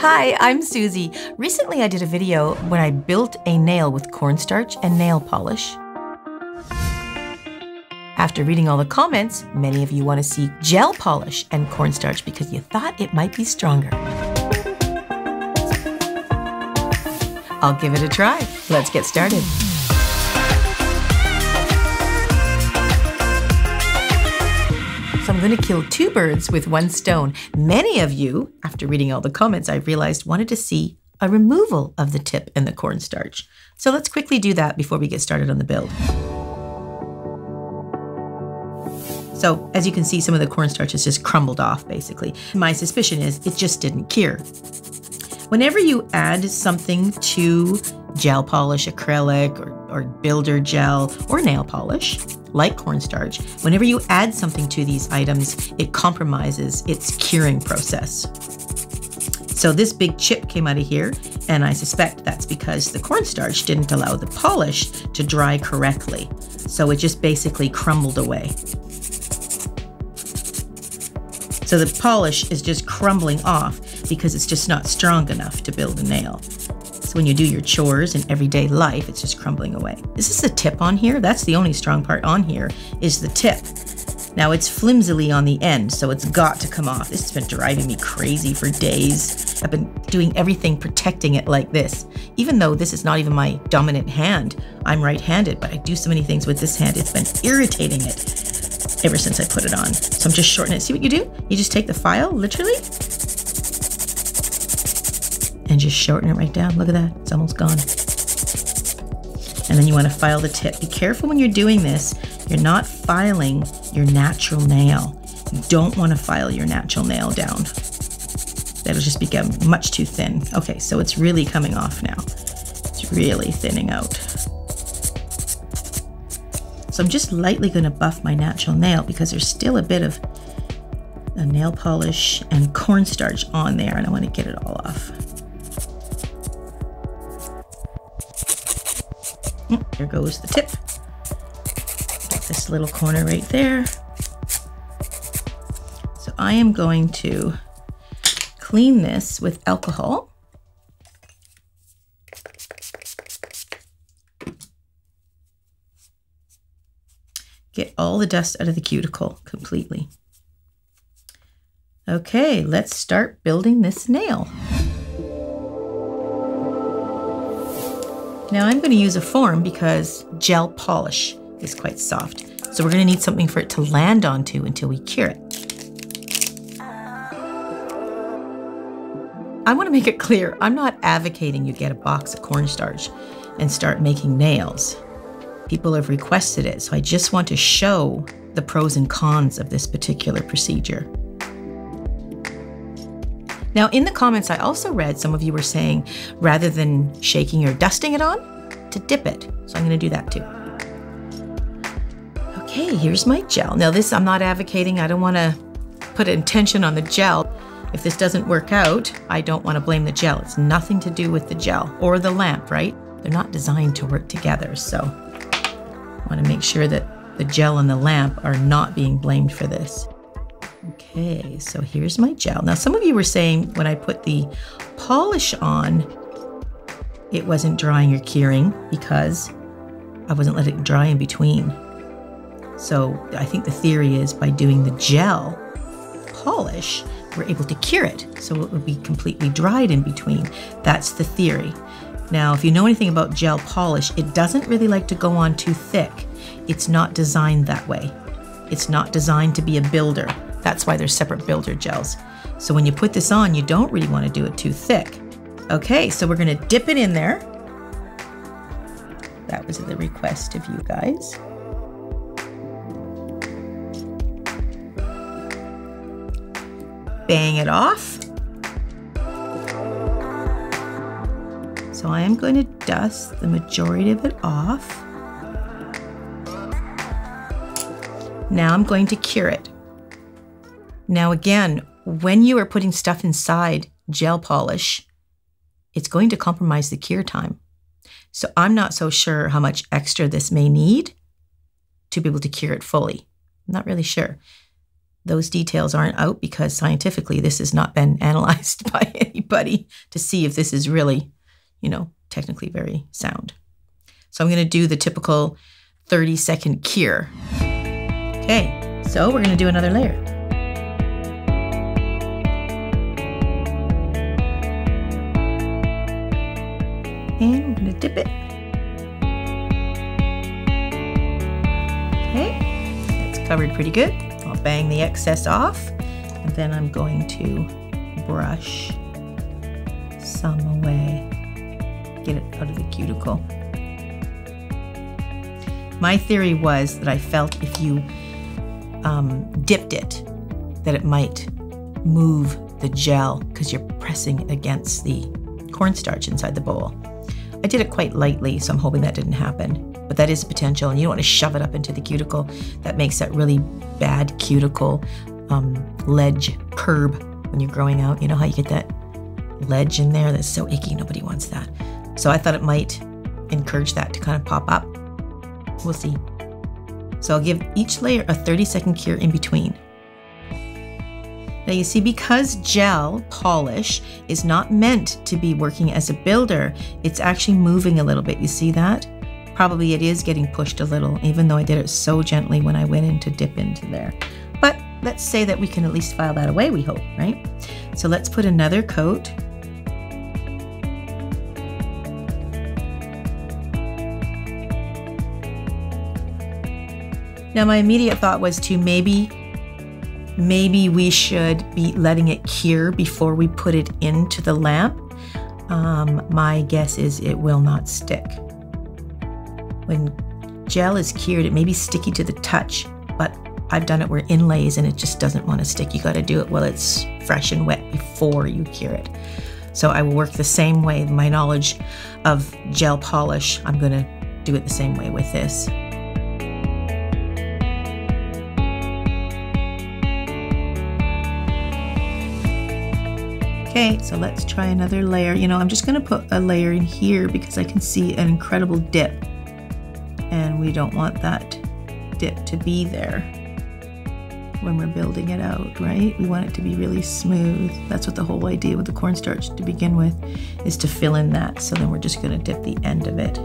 Hi, I'm Susie. Recently I did a video when I built a nail with cornstarch and nail polish. After reading all the comments, many of you want to see gel polish and cornstarch because you thought it might be stronger. I'll give it a try. Let's get started. So I'm going to kill two birds with one stone. Many of you, after reading all the comments, I realized wanted to see a removal of the tip and the cornstarch. So let's quickly do that before we get started on the build. So as you can see, some of the cornstarch is just crumbled off, basically. My suspicion is it just didn't cure. Whenever you add something to gel polish, acrylic, or builder gel, or nail polish, like cornstarch, whenever you add something to these items, it compromises its curing process. So this big chip came out of here, and I suspect that's because the cornstarch didn't allow the polish to dry correctly. So it just basically crumbled away. So the polish is just crumbling off because it's just not strong enough to build a nail. So when you do your chores in everyday life, it's just crumbling away. This is the tip on here. That's the only strong part on here is the tip. Now it's flimsily on the end, so it's got to come off. This has been driving me crazy for days. I've been doing everything protecting it like this. Even though this is not even my dominant hand, I'm right-handed, but I do so many things with this hand. It's been irritating it ever since I put it on. So I'm just shortening it. See what you do? You just take the file, literally, and just shorten it right down. Look at that, it's almost gone. And then you want to file the tip. Be careful when you're doing this, you're not filing your natural nail. You don't want to file your natural nail down. That'll just become much too thin. Okay, so it's really coming off now. It's really thinning out. So I'm just lightly going to buff my natural nail because there's still a bit of a nail polish and cornstarch on there, and I want to get it all off. There goes the tip. Get this little corner right there. So I am going to clean this with alcohol. Get all the dust out of the cuticle completely. Okay, let's start building this nail. Now I'm going to use a form because gel polish is quite soft. So we're going to need something for it to land onto until we cure it. I want to make it clear, I'm not advocating you get a box of cornstarch and start making nails. People have requested it, so I just want to show the pros and cons of this particular procedure. Now, in the comments, I also read some of you were saying, rather than shaking or dusting it on, to dip it. So I'm going to do that too. Okay, here's my gel. Now this, I'm not advocating. I don't want to put intention on the gel. If this doesn't work out, I don't want to blame the gel. It's nothing to do with the gel or the lamp, right? They're not designed to work together. So I want to make sure that the gel and the lamp are not being blamed for this. Okay, so here's my gel. Now, some of you were saying when I put the polish on, it wasn't drying or curing because I wasn't letting it dry in between. So I think the theory is by doing the gel polish, we're able to cure it. So it would be completely dried in between. That's the theory. Now, if you know anything about gel polish, it doesn't really like to go on too thick. It's not designed that way. It's not designed to be a builder. That's why there's separate builder gels. So when you put this on, you don't really want to do it too thick. Okay, so we're going to dip it in there. That was the request of you guys. Bang it off. So I am going to dust the majority of it off. Now I'm going to cure it. Now again, when you are putting stuff inside gel polish, it's going to compromise the cure time. So I'm not so sure how much extra this may need to be able to cure it fully. I'm not really sure. those details aren't out because scientifically this has not been analyzed by anybody to see if this is really, you know, technically very sound. So I'm going to do the typical 30-second cure. Okay, so we're going to do another layer. And we're going to dip it. Okay, that's covered pretty good. I'll bang the excess off, and then I'm going to brush some away, get it out of the cuticle. My theory was that I felt if you dipped it, that it might move the gel because you're pressing against the cornstarch inside the bowl. I did it quite lightly, so I'm hoping that didn't happen. But that is a potential, and you don't want to shove it up into the cuticle. That makes that really bad cuticle ledge curb when you're growing out. You know how you get that ledge in there that's so icky, nobody wants that. So I thought it might encourage that to kind of pop up. We'll see. So I'll give each layer a 30-second cure in between. Now you see, because gel polish is not meant to be working as a builder, it's actually moving a little bit. You see that? Probably it is getting pushed a little, even though I did it so gently when I went in to dip into there. But let's say that we can at least file that away, we hope, right? So let's put another coat. Now my immediate thought was to maybe we should be letting it cure before we put it into the lamp. My guess is it will not stick. When gel is cured, it may be sticky to the touch, but I've done it where inlays and it just doesn't want to stick. You got to do it while it's fresh and wet before you cure it. So I will work the same way. My knowledge of gel polish, I'm going to do it the same way with this. Okay, so let's try another layer. You know, I'm just going to put a layer in here because I can see an incredible dip. And we don't want that dip to be there when we're building it out, right? We want it to be really smooth. That's what the whole idea with the cornstarch to begin with is to fill in that. So then we're just going to dip the end of it.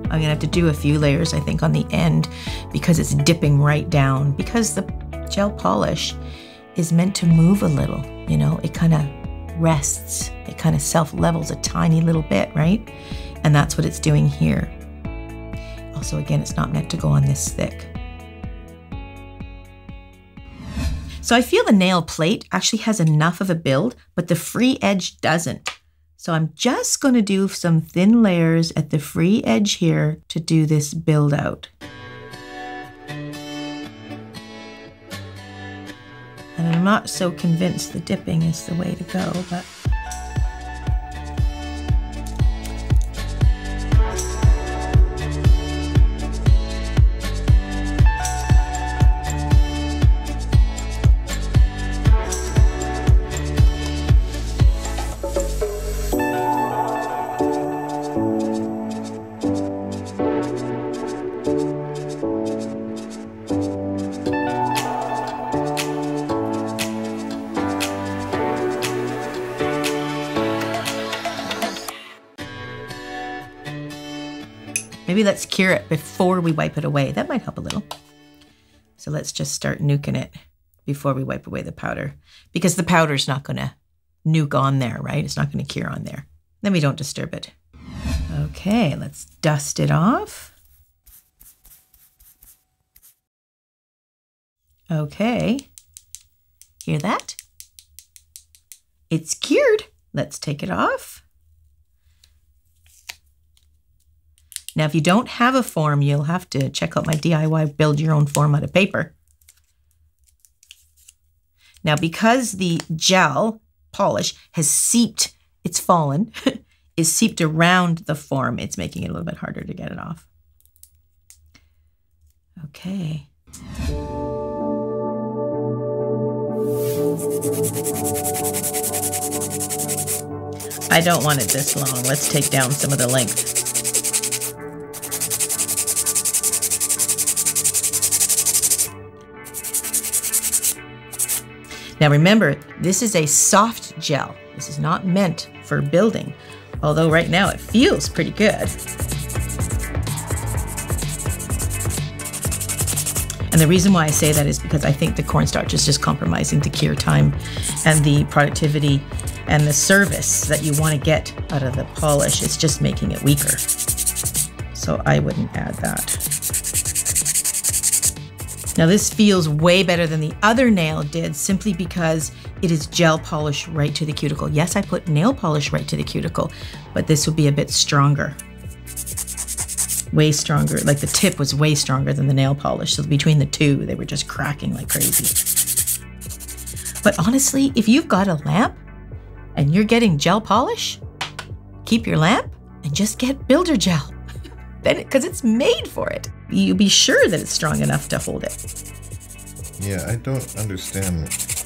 I'm gonna have to do a few layers, I think, on the end because it's dipping right down. Because the gel polish is meant to move a little, you know, it kind of rests, it kind of self-levels a tiny little bit, right? And that's what it's doing here. Also, again, it's not meant to go on this thick. So I feel the nail plate actually has enough of a build, but the free edge doesn't. So I'm just going to do some thin layers at the free edge here to do this build out. And I'm not so convinced the dipping is the way to go, but maybe let's cure it before we wipe it away. That might help a little. So let's just start nuking it before we wipe away the powder, because the powder's not going to nuke on there, right? It's not going to cure on there. Then we don't disturb it. Okay, let's dust it off. Okay, hear that? It's cured. Let's take it off. Now, if you don't have a form, you'll have to check out my DIY build your own form out of paper. Now, because the gel polish has seeped, it's fallen, is seeped around the form, it's making it a little bit harder to get it off. Okay. I don't want it this long. Let's take down some of the length. Now remember, this is a soft gel. This is not meant for building, although right now it feels pretty good. And the reason why I say that is because I think the cornstarch is just compromising the cure time and the productivity and the service that you want to get out of the polish. It's just making it weaker. So I wouldn't add that. Now this feels way better than the other nail did simply because it is gel polish right to the cuticle. Yes, I put nail polish right to the cuticle, but this would be a bit stronger. Way stronger, like the tip was way stronger than the nail polish. So between the two, they were just cracking like crazy. But honestly, if you've got a lamp and you're getting gel polish, keep your lamp and just get builder gel. Then, because it's made for it. You be sure that it's strong enough to hold it. Yeah, I don't understand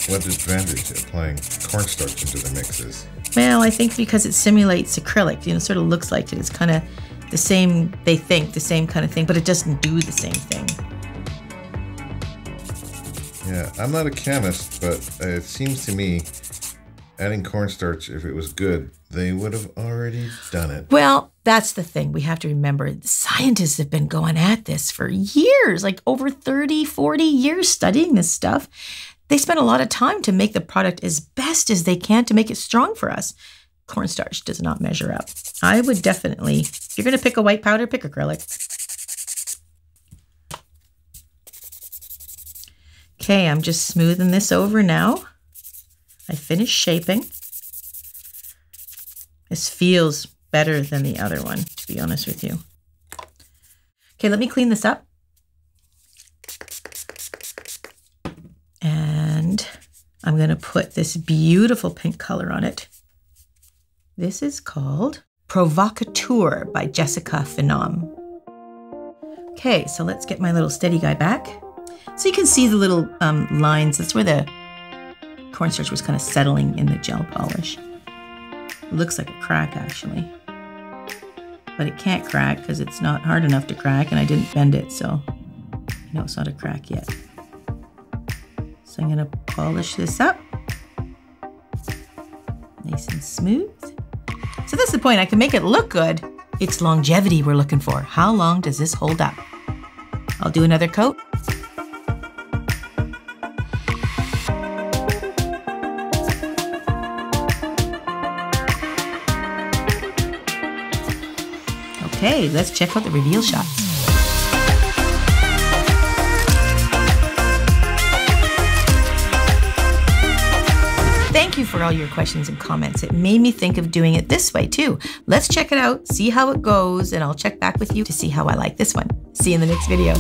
what advantage applying cornstarch into the mix is. Well, I think because it simulates acrylic, you know, sort of looks like it. It's kind of the same, they think, the same kind of thing, but it doesn't do the same thing. Yeah, I'm not a chemist, but it seems to me adding cornstarch, if it was good, they would have already done it. Well, that's the thing. We have to remember, scientists have been going at this for years, like over 30, 40 years studying this stuff. They spent a lot of time to make the product as best as they can to make it strong for us. Cornstarch does not measure up. I would definitely, if you're going to pick a white powder, pick acrylic. Okay, I'm just smoothing this over now. I finished shaping. This feels better than the other one, to be honest with you. Okay, let me clean this up. And I'm going to put this beautiful pink color on it. This is called Provocateur by Jessica Phenom. Okay, so let's get my little steady guy back. So you can see the little lines. That's where the cornstarch was kind of settling in the gel polish. It looks like a crack actually, but it can't crack because it's not hard enough to crack and I didn't bend it, so no, it's not a crack yet. So I'm gonna polish this up, nice and smooth. So that's the point, I can make it look good. It's longevity we're looking for. How long does this hold up? I'll do another coat. Okay, let's check out the reveal shots. Thank you for all your questions and comments. It made me think of doing it this way too. Let's check it out, see how it goes, and I'll check back with you to see how I like this one. See you in the next video.